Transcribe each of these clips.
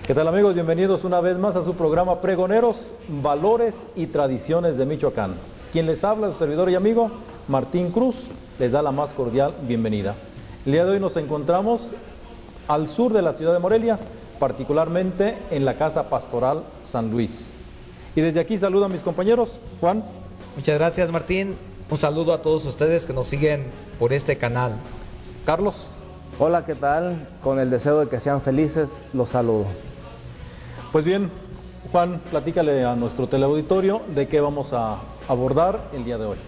¿Qué tal, amigos? Bienvenidos una vez más a su programa Pregoneros, Valores y Tradiciones de Michoacán. Quien les habla, su servidor y amigo, Martín Cruz, les da la más cordial bienvenida. El día de hoy nos encontramos al sur de la ciudad de Morelia, particularmente en la Casa Pastoral San Luis. Y desde aquí saludo a mis compañeros. Juan. Muchas gracias, Martín. Un saludo a todos ustedes que nos siguen por este canal. Carlos. Hola, ¿qué tal? Con el deseo de que sean felices, los saludo. Pues bien, Juan, platícale a nuestro teleauditorio de qué vamos a abordar el día de hoy.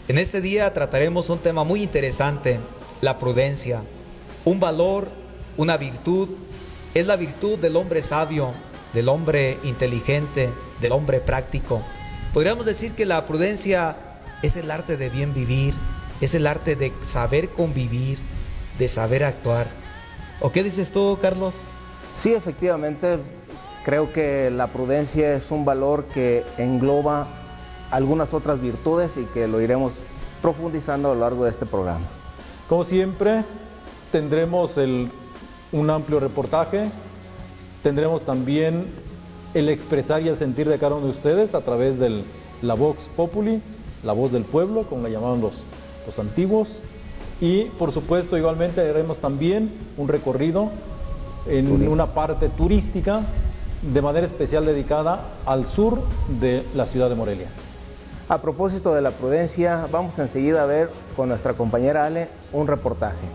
En este día trataremos un tema muy interesante, la prudencia. Un valor, una virtud, es la virtud del hombre sabio, del hombre inteligente, del hombre práctico. Podríamos decir que la prudencia es el arte de bien vivir, es el arte de saber convivir, de saber actuar. ¿O qué dices tú, Carlos? Sí, efectivamente, creo que la prudencia es un valor que engloba algunas otras virtudes y que lo iremos profundizando a lo largo de este programa. Como siempre, tendremos un amplio reportaje, tendremos también el expresar y el sentir de cada uno de ustedes a través de la Vox Populi, la voz del pueblo, como la llamaban los antiguos, y por supuesto igualmente haremos también un recorrido en una parte turística de manera especial dedicada al sur de la ciudad de Morelia. A propósito de la prudencia, vamos enseguida a ver con nuestra compañera Ale un reportaje.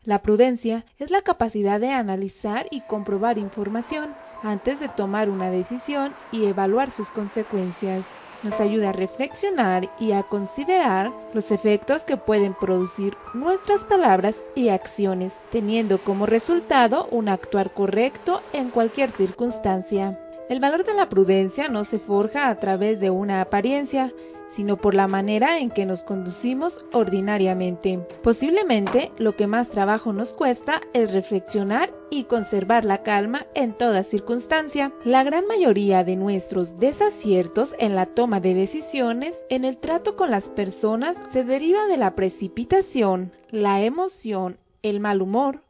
La prudencia es la capacidad de analizar y comprobar información antes de tomar una decisión y evaluar sus consecuencias. Nos ayuda a reflexionar y a considerar los efectos que pueden producir nuestras palabras y acciones, teniendo como resultado un actuar correcto en cualquier circunstancia. El valor de la prudencia no se forja a través de una apariencia, sino por la manera en que nos conducimos ordinariamente. Posiblemente lo que más trabajo nos cuesta es reflexionar y conservar la calma en toda circunstancia. La gran mayoría de nuestros desaciertos en la toma de decisiones, en el trato con las personas, se deriva de la precipitación, la emoción, el mal humor,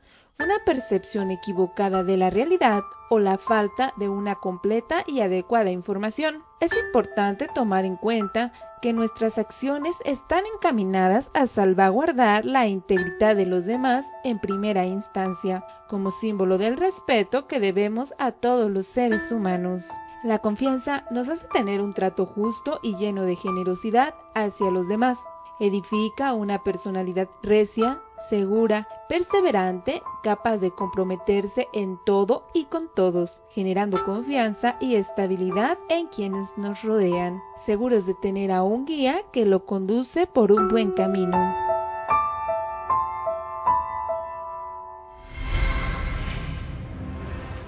una percepción equivocada de la realidad o la falta de una completa y adecuada información. Es importante tomar en cuenta que nuestras acciones están encaminadas a salvaguardar la integridad de los demás en primera instancia, como símbolo del respeto que debemos a todos los seres humanos. La confianza nos hace tener un trato justo y lleno de generosidad hacia los demás. Edifica una personalidad recia, segura, perseverante, capaz de comprometerse en todo y con todos, generando confianza y estabilidad en quienes nos rodean, seguros de tener a un guía que lo conduce por un buen camino.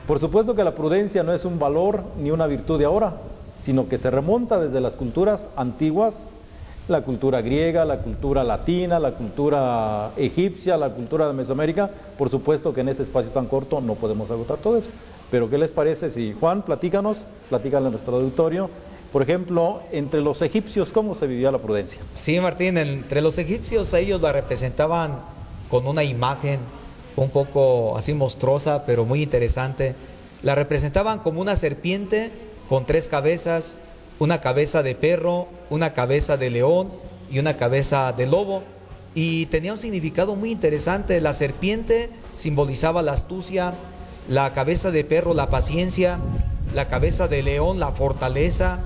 Por supuesto que la prudencia no es un valor ni una virtud de ahora, sino que se remonta desde las culturas antiguas, la cultura griega, la cultura latina, la cultura egipcia, la cultura de Mesoamérica. Por supuesto que en ese espacio tan corto no podemos agotar todo eso. Pero ¿qué les parece si, Juan, platícale a nuestro auditorio, por ejemplo, entre los egipcios, cómo se vivía la prudencia? Sí, Martín, entre los egipcios ellos la representaban con una imagen un poco así monstruosa, pero muy interesante. La representaban como una serpiente con 3 cabezas, una cabeza de perro, una cabeza de león y una cabeza de lobo, y tenía un significado muy interesante. La serpiente simbolizaba la astucia, la cabeza de perro la paciencia, la cabeza de león la fortaleza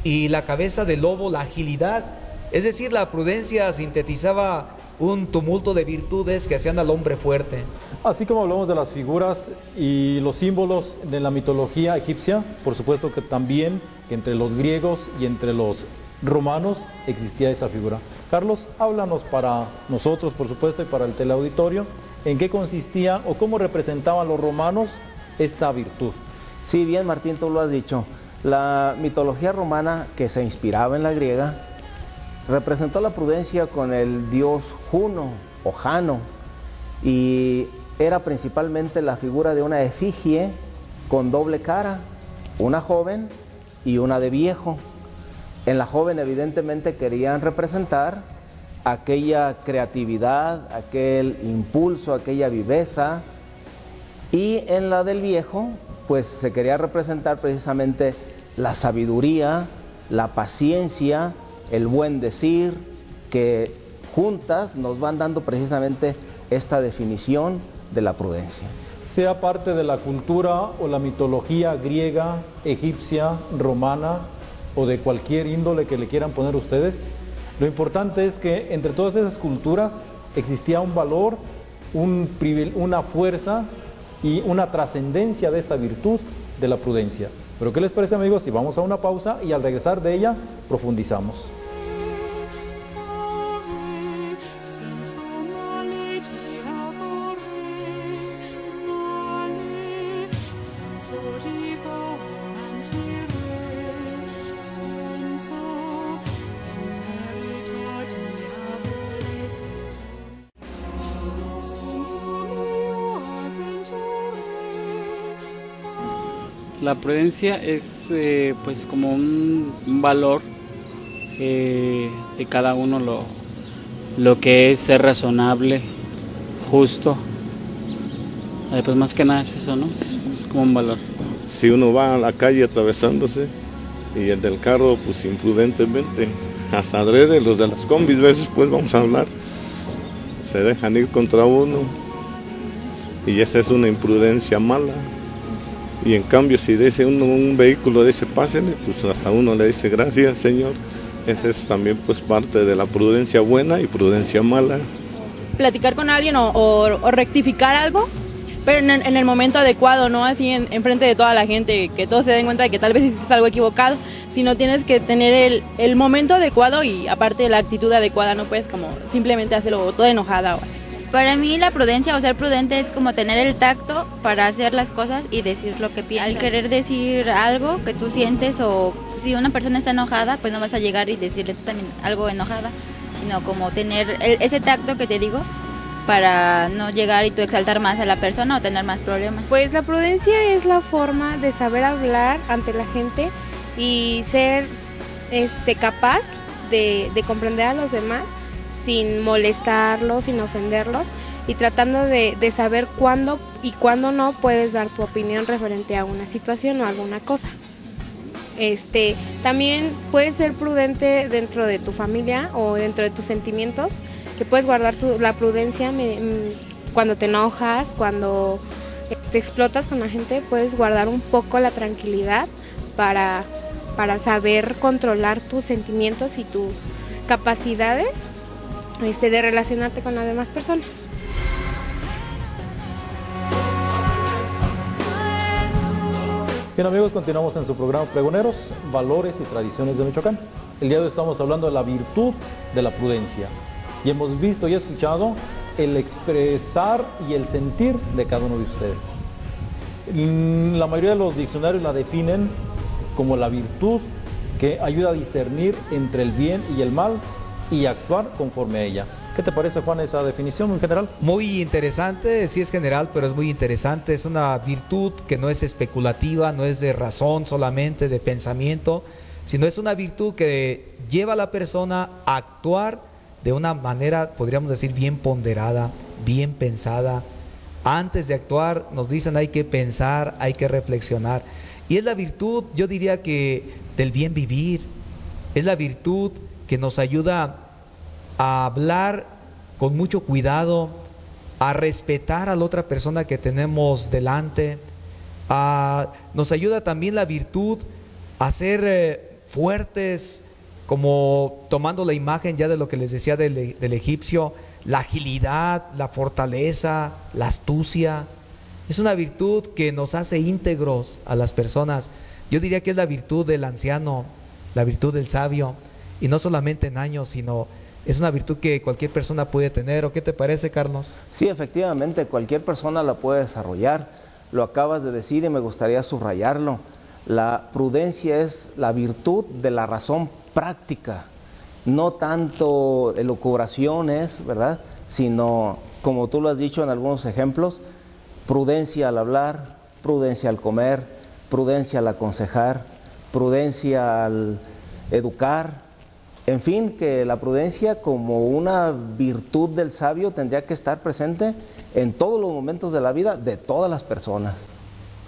y la cabeza de lobo la agilidad. Es decir, la prudencia sintetizaba un tumulto de virtudes que hacían al hombre fuerte. Así como hablamos de las figuras y los símbolos de la mitología egipcia, por supuesto que también entre los griegos y entre los romanos existía esa figura. Carlos, háblanos para nosotros, por supuesto, y para el teleauditorio, en qué consistía o cómo representaban los romanos esta virtud. Sí, bien, Martín, tú lo has dicho. La mitología romana, que se inspiraba en la griega, representó la prudencia con el dios Juno o Jano, y era principalmente la figura de una efigie con doble cara, una joven y una de viejo. En la joven evidentemente querían representar aquella creatividad, aquel impulso, aquella viveza. Y en la del viejo, pues se quería representar precisamente la sabiduría, la paciencia, el buen decir, que juntas nos van dando precisamente esta definición de la prudencia. Sea parte de la cultura o la mitología griega, egipcia, romana o de cualquier índole que le quieran poner ustedes, lo importante es que entre todas esas culturas existía un valor, una fuerza y una trascendencia de esta virtud de la prudencia. Pero ¿qué les parece, amigos? Si vamos a una pausa y al regresar de ella profundizamos. La prudencia es pues como un valor de cada uno, lo que es ser razonable, justo. Pues más que nada es eso, ¿no? Es como un valor. Si uno va a la calle atravesándose y el del carro pues imprudentemente, hasta adrede, los de las combis, veces pues vamos a hablar, se dejan ir contra uno y esa es una imprudencia mala. Y en cambio si dice uno un vehículo dice pásele, pues hasta uno le dice gracias señor. Esa es también pues parte de la prudencia buena y prudencia mala. Platicar con alguien o rectificar algo, pero en el momento adecuado, no así en frente de toda la gente, que todos se den cuenta de que tal vez hiciste algo equivocado, sino tienes que tener el momento adecuado y aparte la actitud adecuada, no puedes como simplemente hacerlo toda enojada o así. Para mí la prudencia o ser prudente es como tener el tacto para hacer las cosas y decir lo que piensas. Al querer decir algo que tú sientes o si una persona está enojada, pues no vas a llegar y decirle tú también algo enojada, sino como tener ese tacto que te digo para no llegar y tú exaltar más a la persona o tener más problemas. Pues la prudencia es la forma de saber hablar ante la gente y ser capaz de comprender a los demás sin molestarlos, sin ofenderlos y tratando de saber cuándo y cuándo no puedes dar tu opinión referente a una situación o alguna cosa. También puedes ser prudente dentro de tu familia o dentro de tus sentimientos, que puedes guardar la prudencia cuando te enojas, cuando te explotas con la gente, puedes guardar un poco la tranquilidad para saber controlar tus sentimientos y tus capacidades de relacionarte con las demás personas. Bien, amigos, continuamos en su programa Pregoneros, Valores y Tradiciones de Michoacán. El día de hoy estamos hablando de la virtud de la prudencia y hemos visto y escuchado el expresar y el sentir de cada uno de ustedes. La mayoría de los diccionarios la definen como la virtud que ayuda a discernir entre el bien y el mal y actuar conforme a ella. ¿Qué te parece, Juan, esa definición en general? Muy interesante, sí es general, pero es muy interesante. Es una virtud que no es especulativa, no es de razón solamente, de pensamiento, sino es una virtud que lleva a la persona a actuar de una manera, podríamos decir, bien ponderada, bien pensada. Antes de actuar, nos dicen, hay que pensar, hay que reflexionar. Y es la virtud, yo diría que del bien vivir, es la virtud que nos ayuda a hablar con mucho cuidado, a respetar a la otra persona que tenemos delante, nos ayuda también la virtud a ser fuertes, como tomando la imagen ya de lo que les decía del egipcio, la agilidad, la fortaleza, la astucia. Es una virtud que nos hace íntegros a las personas. Yo diría que es la virtud del anciano, la virtud del sabio, y no solamente en años, sino es una virtud que cualquier persona puede tener. ¿O qué te parece, Carlos? Sí, efectivamente, cualquier persona la puede desarrollar. Lo acabas de decir y me gustaría subrayarlo. La prudencia es la virtud de la razón práctica, no tanto elucubraciones, ¿verdad? Sino, como tú lo has dicho en algunos ejemplos, prudencia al hablar, prudencia al comer, prudencia al aconsejar, prudencia al educar, En fin, que la prudencia como una virtud del sabio tendría que estar presente en todos los momentos de la vida de todas las personas.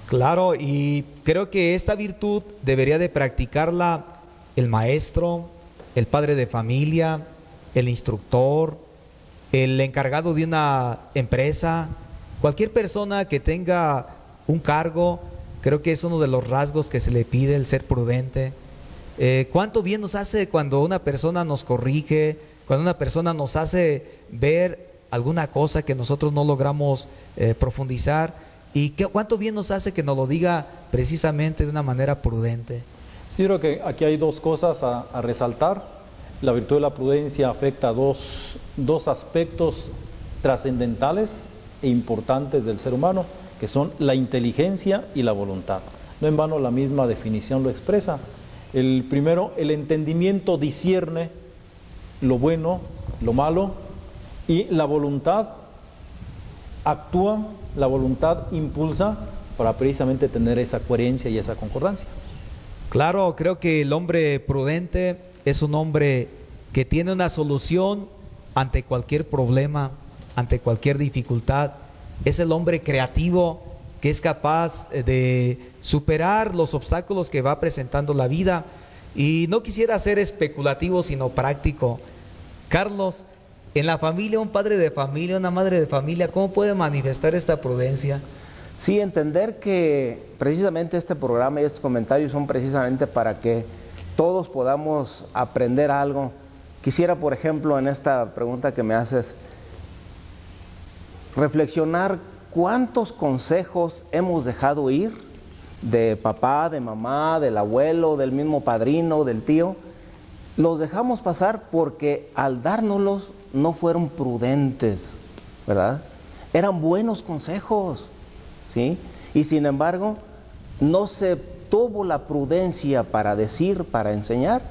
Claro, y creo que esta virtud debería de practicarla el maestro, el padre de familia, el instructor, el encargado de una empresa, cualquier persona que tenga un cargo. Creo que es uno de los rasgos que se le pide, el ser prudente. ¿Cuánto bien nos hace cuando una persona nos corrige, cuando una persona nos hace ver alguna cosa que nosotros no logramos profundizar? ¿Y cuánto bien nos hace que nos lo diga precisamente de una manera prudente? Sí, creo que aquí hay dos cosas a resaltar. La virtud de la prudencia afecta dos aspectos trascendentales e importantes del ser humano, que son la inteligencia y la voluntad. No en vano la misma definición lo expresa. El primero, el entendimiento discierne lo bueno, lo malo, y la voluntad actúa, la voluntad impulsa para precisamente tener esa coherencia y esa concordancia. Claro, creo que el hombre prudente es un hombre que tiene una solución ante cualquier problema, ante cualquier dificultad. Es el hombre creativo que es capaz de superar los obstáculos que va presentando la vida. Y no quisiera ser especulativo, sino práctico. Carlos, en la familia, un padre de familia, una madre de familia, ¿cómo puede manifestar esta prudencia? Sí, entender que precisamente este programa y estos comentarios son precisamente para que todos podamos aprender algo. Quisiera, por ejemplo, en esta pregunta que me haces, reflexionar cuántos consejos hemos dejado ir de papá, de mamá, del abuelo, del mismo padrino, del tío. Los dejamos pasar porque al dárnoslos no fueron prudentes, ¿verdad? Eran buenos consejos, ¿sí? Y sin embargo, no se tuvo la prudencia para decir, para enseñar,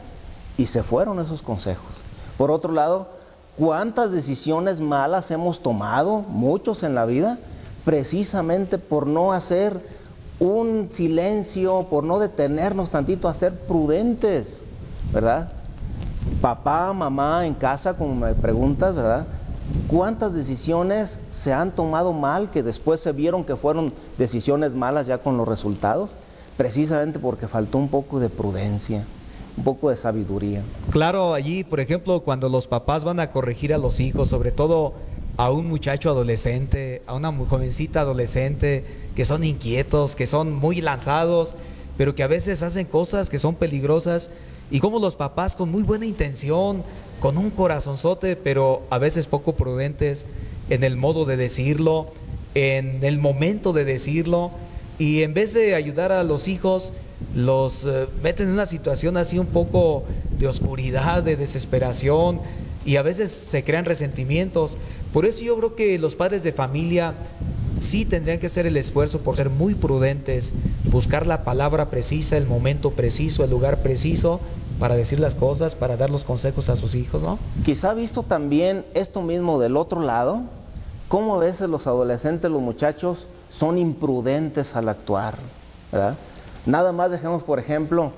y se fueron esos consejos. Por otro lado, ¿cuántas decisiones malas hemos tomado, muchos en la vida, precisamente por no hacer un silencio, por no detenernos tantito a ser prudentes, ¿verdad? Papá, mamá en casa, como me preguntas, ¿verdad? ¿Cuántas decisiones se han tomado mal que después se vieron que fueron decisiones malas ya con los resultados? Precisamente porque faltó un poco de prudencia, un poco de sabiduría. Claro, allí, por ejemplo, cuando los papás van a corregir a los hijos, sobre todo a un muchacho adolescente, a una jovencita adolescente, que son inquietos, que son muy lanzados, pero que a veces hacen cosas que son peligrosas, y como los papás con muy buena intención, con un corazonzote, pero a veces poco prudentes en el modo de decirlo, en el momento de decirlo, y en vez de ayudar a los hijos, los meten en una situación así un poco de oscuridad, de desesperación, y a veces se crean resentimientos. Por eso yo creo que los padres de familia sí tendrían que hacer el esfuerzo por ser muy prudentes, buscar la palabra precisa, el momento preciso, el lugar preciso para decir las cosas, para dar los consejos a sus hijos, ¿no? Quizá visto también esto mismo del otro lado, cómo a veces los adolescentes, los muchachos, son imprudentes al actuar, ¿verdad? Nada más dejemos, por ejemplo,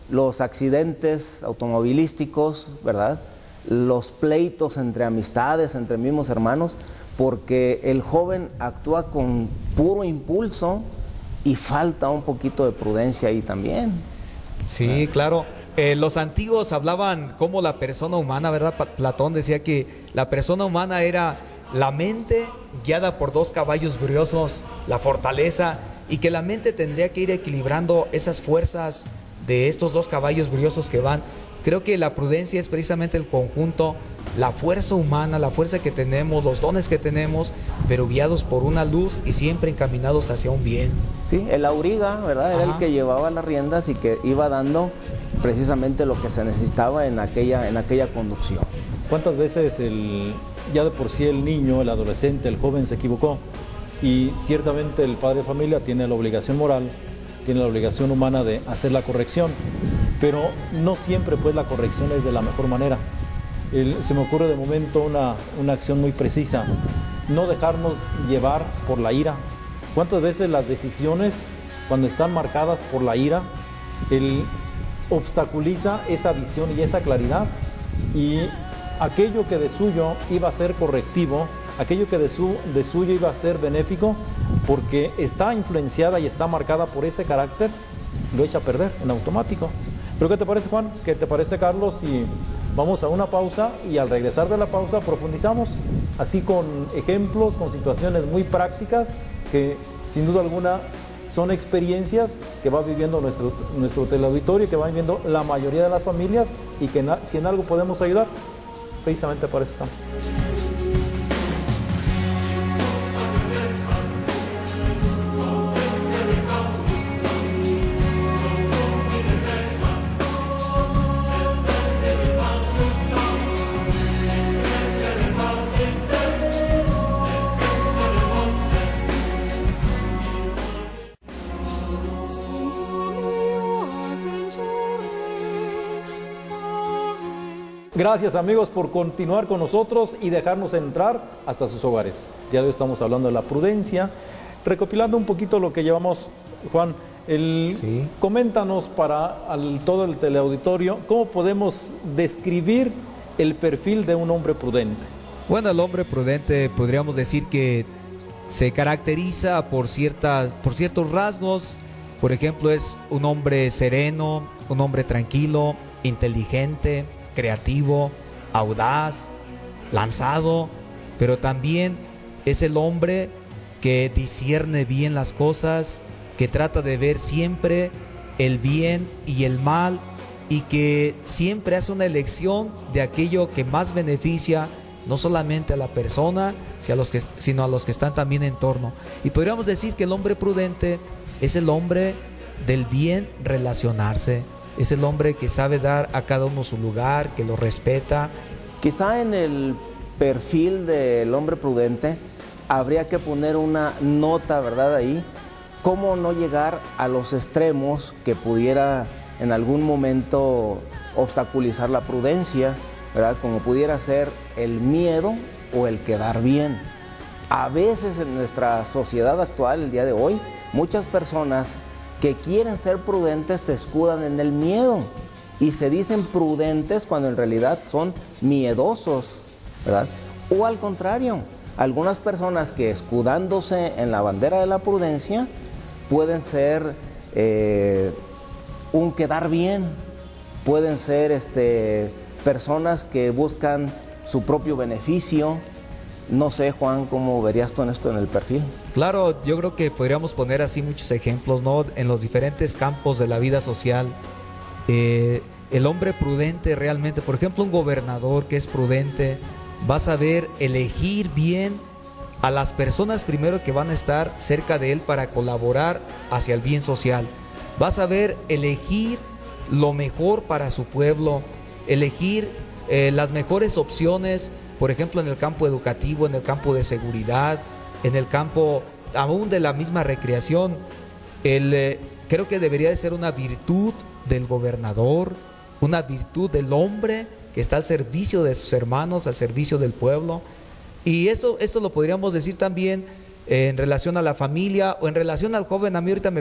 los accidentes automovilísticos, ¿verdad? Los pleitos entre amistades, entre mismos hermanos, porque el joven actúa con puro impulso y falta un poquito de prudencia ahí también. Sí, claro. Los antiguos hablaban como la persona humana, ¿verdad? Platón decía que la persona humana era la mente guiada por dos caballos briosos, la fortaleza, y que la mente tendría que ir equilibrando esas fuerzas de estos dos caballos briosos que van. Creo que la prudencia es precisamente el conjunto, la fuerza humana, la fuerza que tenemos, los dones que tenemos, pero guiados por una luz y siempre encaminados hacia un bien. Sí, el auriga, ¿verdad? Era el que llevaba las riendas y que iba dando precisamente lo que se necesitaba en aquella conducción. ¿Cuántas veces ya de por sí el niño, el adolescente, el joven se equivocó? Y ciertamente el padre de familia tiene la obligación moral, tiene la obligación humana de hacer la corrección, pero no siempre pues la corrección es de la mejor manera. Se me ocurre de momento una acción muy precisa, no dejarnos llevar por la ira. ¿Cuántas veces las decisiones, cuando están marcadas por la ira, obstaculiza esa visión y esa claridad y aquello que de suyo iba a ser correctivo, aquello que de suyo iba a ser benéfico, porque está influenciada y está marcada por ese carácter, lo echa a perder en automático. ¿Pero qué te parece, Juan? ¿Qué te parece, Carlos? Y vamos a una pausa y al regresar de la pausa profundizamos, así con ejemplos, con situaciones muy prácticas que sin duda alguna son experiencias que va viviendo nuestro teleauditorio, que va viviendo la mayoría de las familias y que si en algo podemos ayudar, precisamente para eso estamos. Gracias, amigos, por continuar con nosotros y dejarnos entrar hasta sus hogares. Ya hoy estamos hablando de la prudencia, recopilando un poquito lo que llevamos, Juan. Sí. Coméntanos para todo el teleauditorio, ¿cómo podemos describir el perfil de un hombre prudente? Bueno, el hombre prudente podríamos decir que se caracteriza por ciertos rasgos. Por ejemplo, es un hombre sereno, un hombre tranquilo, inteligente, creativo, audaz, lanzado, pero también es el hombre que discierne bien las cosas, que trata de ver siempre el bien y el mal y que siempre hace una elección de aquello que más beneficia no solamente a la persona, sino a los que están también en torno. Y podríamos decir que el hombre prudente es el hombre del bien relacionarse. Es el hombre que sabe dar a cada uno su lugar, que lo respeta. Quizá en el perfil del hombre prudente habría que poner una nota, ¿verdad? Ahí, cómo no llegar a los extremos que pudiera en algún momento obstaculizar la prudencia, ¿verdad? Como pudiera ser el miedo o el quedar bien. A veces en nuestra sociedad actual, el día de hoy, muchas personas que quieren ser prudentes se escudan en el miedo y se dicen prudentes cuando en realidad son miedosos, ¿verdad? O al contrario, algunas personas que escudándose en la bandera de la prudencia pueden ser un quedar bien, pueden ser personas que buscan su propio beneficio. No sé, Juan, ¿cómo verías tú en esto en el perfil? Claro, yo creo que podríamos poner así muchos ejemplos, ¿no? En los diferentes campos de la vida social. El hombre prudente realmente, por ejemplo, un gobernador que es prudente, va a saber elegir bien a las personas primero que van a estar cerca de él para colaborar hacia el bien social. Va a saber elegir lo mejor para su pueblo, elegir las mejores opciones, por ejemplo, en el campo educativo, en el campo de seguridad, en el campo aún de la misma recreación. Creo que debería de ser una virtud del gobernador, una virtud del hombre que está al servicio de sus hermanos, al servicio del pueblo. Y esto lo podríamos decir también en relación a la familia o en relación al joven. A mí ahorita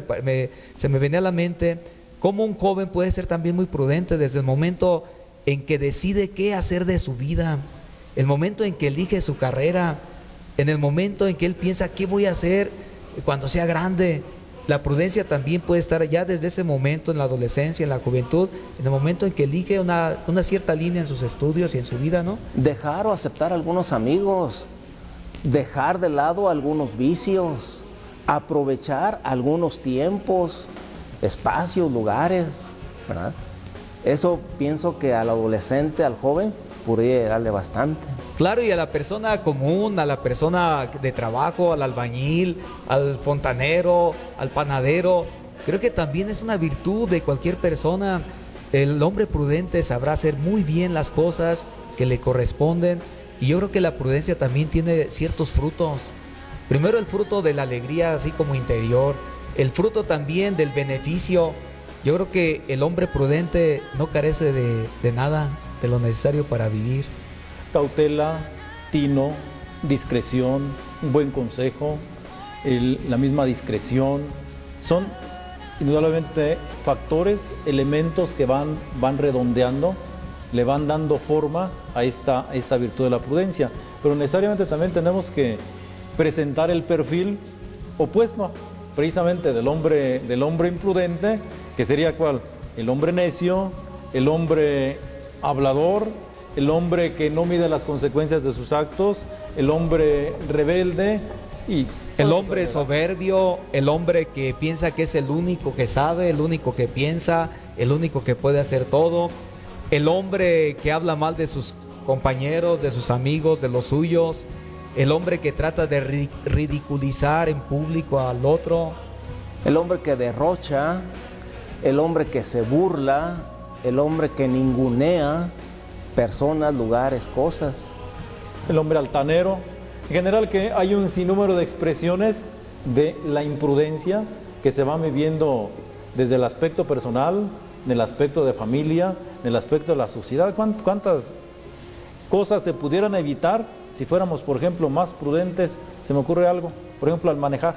se me venía a la mente cómo un joven puede ser también muy prudente desde el momento en que decide qué hacer de su vida, el momento en que elige su carrera, en el momento en que él piensa qué voy a hacer cuando sea grande. La prudencia también puede estar ya desde ese momento, en la adolescencia, en la juventud, en el momento en que elige una cierta línea en sus estudios y en su vida, ¿no? Dejar o aceptar algunos amigos, dejar de lado algunos vicios, aprovechar algunos tiempos, espacios, lugares, ¿verdad? Eso pienso que al adolescente, al joven, podría darle bastante. Claro, y a la persona común, a la persona de trabajo, al albañil, al fontanero, al panadero, creo que también es una virtud de cualquier persona. El hombre prudente sabrá hacer muy bien las cosas que le corresponden, y yo creo que la prudencia también tiene ciertos frutos. Primero, el fruto de la alegría, así como interior, el fruto también del beneficio. Yo creo que el hombre prudente no carece de nada, de lo necesario para vivir. Cautela, tino, discreción, un buen consejo, la misma discreción, son indudablemente factores, elementos que van redondeando le van dando forma a esta virtud de la prudencia. Pero necesariamente también tenemos que presentar el perfil opuesto, precisamente del hombre imprudente, que sería ¿cuál? El hombre necio, el hombre hablador, el hombre que no mide las consecuencias de sus actos, el hombre rebelde y el hombre soberbio, el hombre que piensa que es el único que sabe, el único que piensa, el único que puede hacer todo, el hombre que habla mal de sus compañeros, de sus amigos, de los suyos, el hombre que trata de ridiculizar en público al otro, el hombre que derrocha, el hombre que se burla, el hombre que ningunea personas, lugares, cosas. El hombre altanero. En general que hay un sinnúmero de expresiones de la imprudencia que se van viviendo desde el aspecto personal, en el aspecto de familia, en el aspecto de la sociedad. ¿Cuántas cosas se pudieran evitar si fuéramos, por ejemplo, más prudentes? Se me ocurre algo, por ejemplo, al manejar.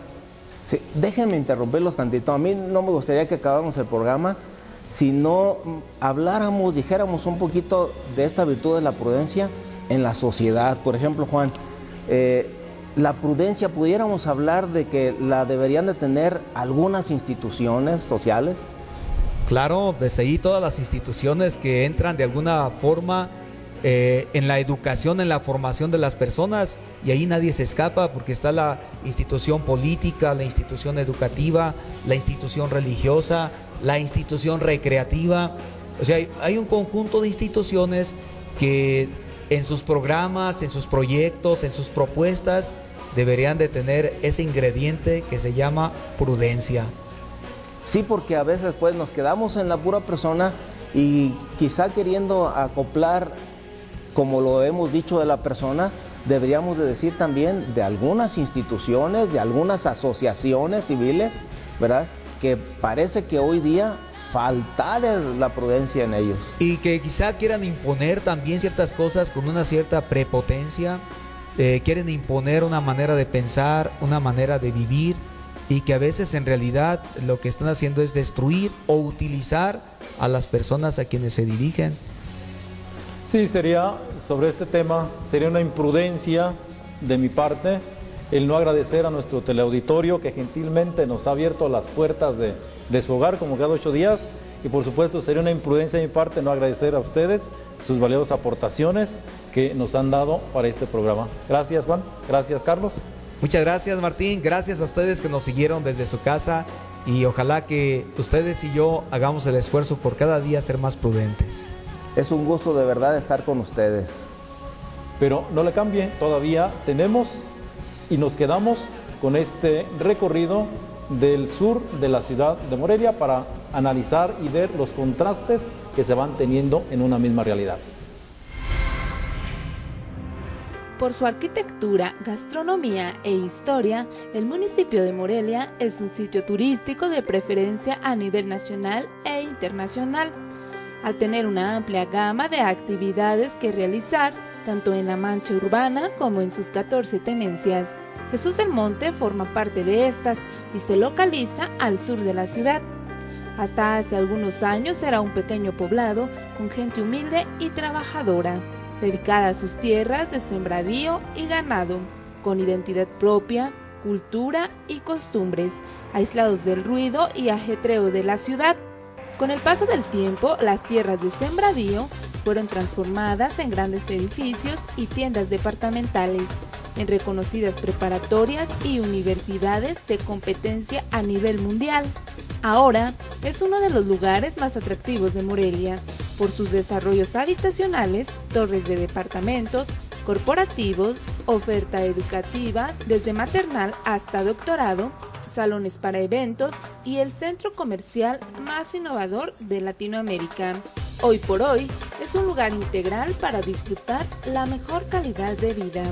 Sí, déjenme interrumpirlos tantito. A mí no me gustaría que acabáramos el programa si no habláramos, dijéramos un poquito de esta virtud de la prudencia en la sociedad. Por ejemplo, Juan, la prudencia, pudiéramos hablar de que la deberían de tener algunas instituciones sociales. Claro, desde ahí todas las instituciones que entran de alguna forma en la educación, en la formación de las personas, y ahí nadie se escapa, porque está la institución política, la institución educativa, la institución religiosa, la institución recreativa. O sea, hay un conjunto de instituciones que en sus programas, en sus proyectos, en sus propuestas, deberían de tener ese ingrediente que se llama prudencia. Sí, porque a veces pues nos quedamos en la pura persona y quizá queriendo acoplar, como lo hemos dicho, de la persona, deberíamos de decir también de algunas instituciones, de algunas asociaciones civiles, ¿verdad?, que parece que hoy día faltar la prudencia en ellos. Y que quizá quieran imponer también ciertas cosas con una cierta prepotencia, quieren imponer una manera de pensar, una manera de vivir, y que a veces en realidad lo que están haciendo es destruir o utilizar a las personas a quienes se dirigen. Sí, sobre este tema, sería una imprudencia de mi parte el no agradecer a nuestro teleauditorio que gentilmente nos ha abierto las puertas de su hogar como cada 8 días, y por supuesto sería una imprudencia de mi parte no agradecer a ustedes sus valiosas aportaciones que nos han dado para este programa. Gracias, Juan. Gracias, Carlos. Muchas gracias, Martín. Gracias a ustedes que nos siguieron desde su casa, y ojalá que ustedes y yo hagamos el esfuerzo por cada día ser más prudentes. Es un gusto de verdad estar con ustedes. Pero no le cambie, todavía tenemos y nos quedamos con este recorrido del sur de la ciudad de Morelia para analizar y ver los contrastes que se van teniendo en una misma realidad. Por su arquitectura, gastronomía e historia, el municipio de Morelia es un sitio turístico de preferencia a nivel nacional e internacional, al tener una amplia gama de actividades que realizar, tanto en la mancha urbana como en sus 14 tenencias. Jesús del Monte forma parte de estas y se localiza al sur de la ciudad. Hasta hace algunos años era un pequeño poblado con gente humilde y trabajadora, dedicada a sus tierras de sembradío y ganado, con identidad propia, cultura y costumbres, aislados del ruido y ajetreo de la ciudad. Con el paso del tiempo, las tierras de sembradío fueron transformadas en grandes edificios y tiendas departamentales, en reconocidas preparatorias y universidades de competencia a nivel mundial. Ahora es uno de los lugares más atractivos de Morelia, por sus desarrollos habitacionales, torres de departamentos, corporativos, oferta educativa, desde maternal hasta doctorado, salones para eventos y el centro comercial más innovador de Latinoamérica. Hoy por hoy es un lugar integral para disfrutar la mejor calidad de vida.